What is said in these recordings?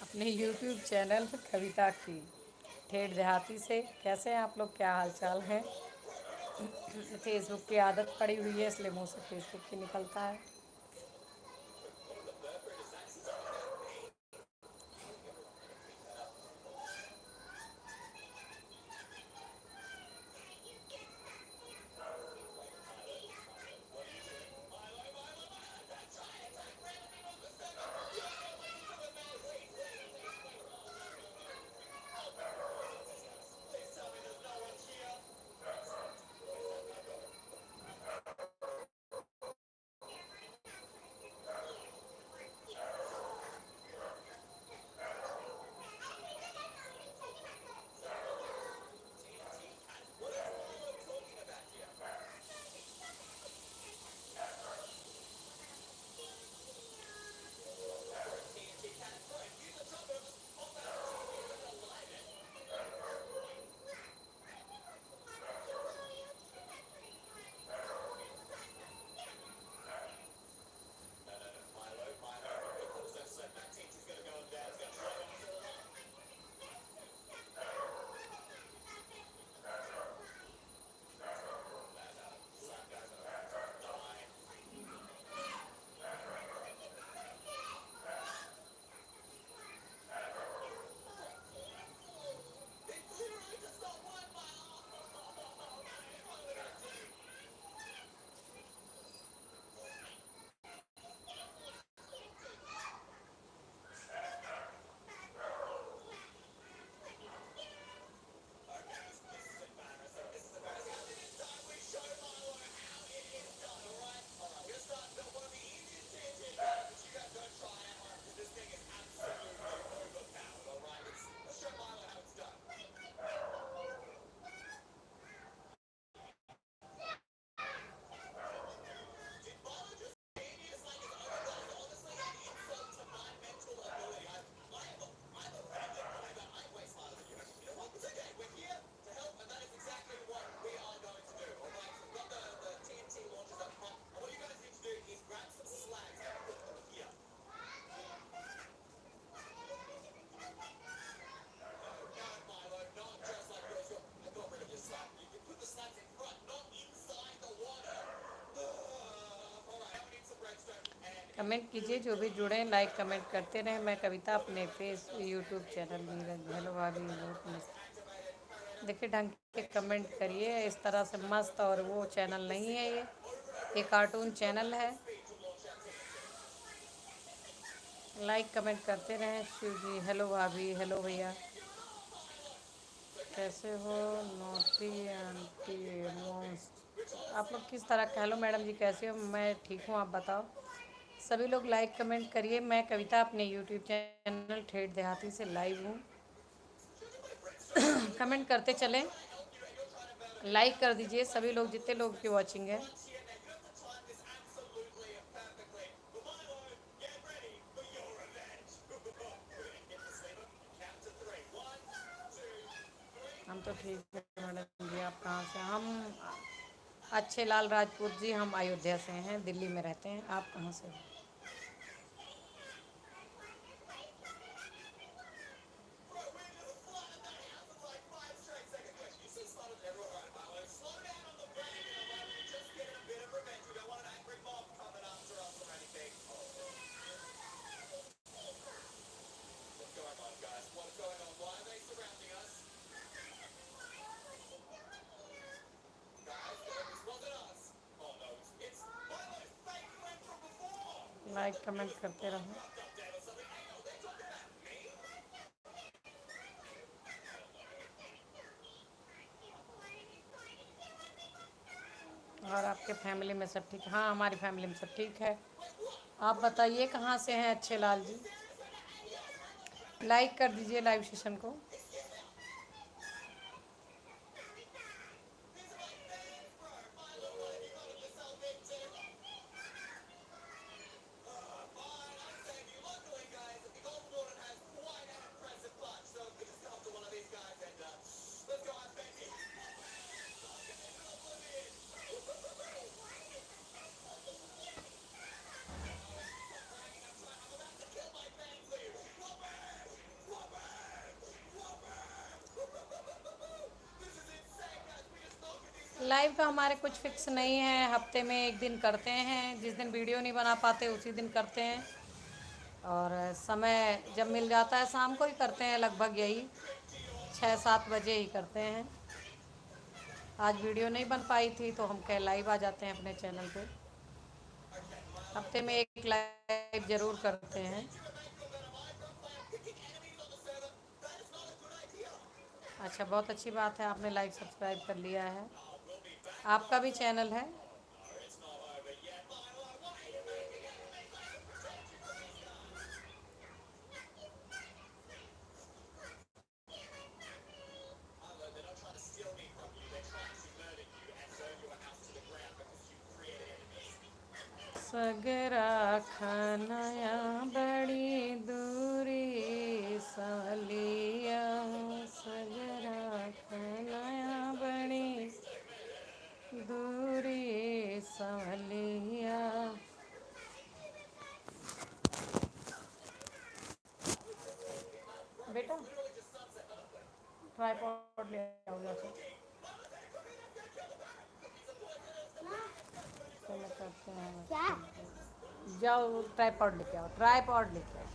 अपने YouTube channel कविता की ठेठ देहाती से। कैसे हैं आप लोग, क्या हाल चाल है? फेसबुक की आदत पड़ी हुई है, इसलिए मुंह से फेसबुक ही निकलता है। कमेंट कीजिए, जो भी जुड़े लाइक कमेंट करते रहें। मैं कविता अपने face YouTube channel Neeraj hello भाभी बहुत मस्त। देखिए ढंग के कमेंट करिए, इस तरह से मस्त और वो चैनल नहीं है ये कार्टून चैनल है। लाइक कमेंट करते रहें। शिव जी हेलो भाभी हेलो भैया, कैसे हो? नोटी आंटी मोस्ट, आप लोग किस तरह का? हेलो मैडम जी कैसे हो? मैं ठीक हूँ, आप बताओ। सभी लोग लाइक कमेंट करिए। मैं कविता अपने यूट्यूब चैनल ठेठ देहाती से लाइव हूँ। कमेंट करते चलें, लाइक कर दीजिए सभी लोग, जितने लोग की वॉचिंग है। हम तो ठीक है मैडम जी, आप कहाँ से? हम अच्छे लाल राजपूत जी, हम अयोध्या से हैं, दिल्ली में रहते हैं। आप कहाँ से हो? लाइक कमेंट करते रहो। और आपके फैमिली में सब ठीक? हाँ हमारी फैमिली में सब ठीक है। आप बताइए कहाँ से हैं अच्छे लाल जी? लाइक कर दीजिए लाइव सेशन को। लाइव का हमारे कुछ फिक्स नहीं है, हफ्ते में एक दिन करते हैं, जिस दिन वीडियो नहीं बना पाते उसी दिन करते हैं। और समय जब मिल जाता है शाम को ही करते हैं, लगभग यही 6-7 बजे ही करते हैं। आज वीडियो नहीं बन पाई थी तो हम कह लाइव आ जाते हैं अपने चैनल पे। हफ्ते में एक लाइव ज़रूर करते हैं। अच्छा, बहुत अच्छी बात है, आपने लाइक सब्सक्राइब कर लिया है। आपका भी चैनल है? सगरा खनया बड़ी दूरी सलिया, सगरा खनया बड़ी दूरी सलिया। बेटा ट्राइपॉड ले आओ जाके। चलो करते हैं। क्या? जाओ ट्राइपॉड लेके आओ, ट्राइपॉड लेके आओ।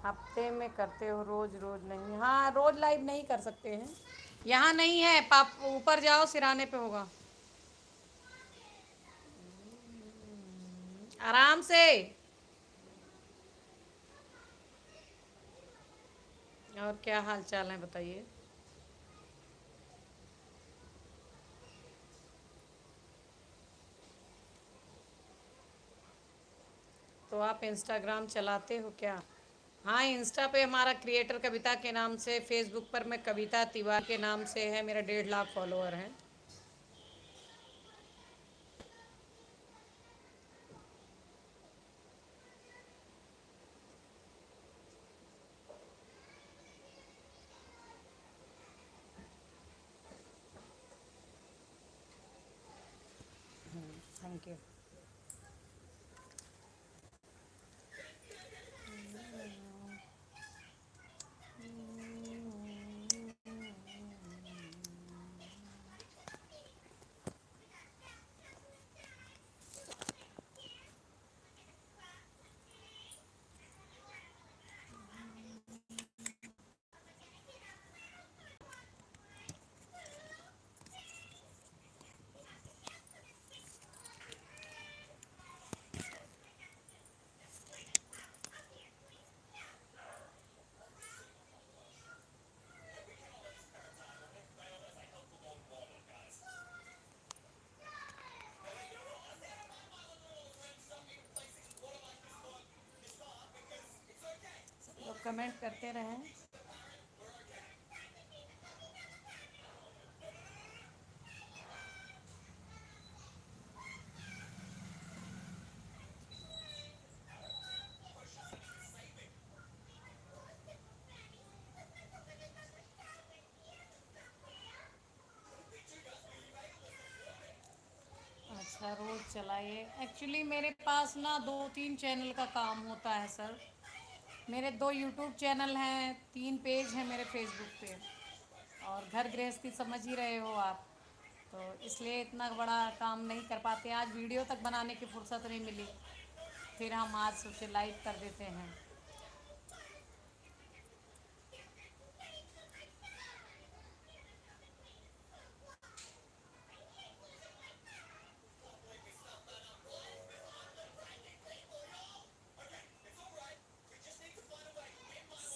हफ्ते में करते हो, रोज रोज नहीं? हाँ, रोज लाइव नहीं कर सकते हैं। यहाँ नहीं है पाप, ऊपर जाओ सिराने पे होगा। आराम से। और क्या हाल चाल है बताइए? तो आप इंस्टाग्राम चलाते हो क्या? हाँ, इंस्टा पे हमारा क्रिएटर कविता के नाम से, फेसबुक पर मैं कविता तिवारी के नाम से है, मेरा 1.5 लाख फॉलोअर हैं। Thank you. तो कमेंट करते रहें। अच्छा, रोज़ चलाइए। एक्चुअली मेरे पास ना 2-3 चैनल का काम होता है सर। मेरे 2 यूट्यूब चैनल हैं, 3 पेज हैं मेरे फेसबुक पे, और घर गृहस्थी समझ ही रहे हो आप। तो इसलिए इतना बड़ा काम नहीं कर पाते, आज वीडियो तक बनाने की फुर्सत नहीं मिली, फिर हम आज सोचे लाइव कर देते हैं।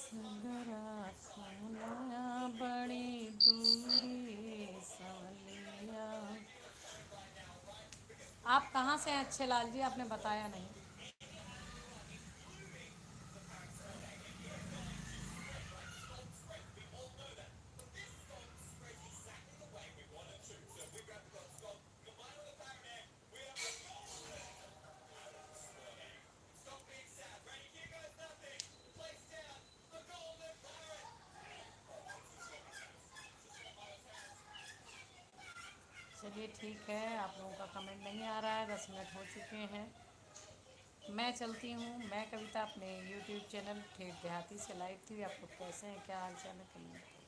सगरा खाना बड़ी दूरी सवलिया। आप कहाँ से हैं अच्छे लाल जी, आपने बताया नहीं। चलिए ठीक है, आप लोगों का कमेंट नहीं आ रहा है, 10 मिनट हो चुके हैं। मैं चलती हूँ। मैं कविता अपने यूट्यूब चैनल ठेठ देहाती से लाइव थी। आपको कैसे हैं, क्या हाल चाल है, कमेंट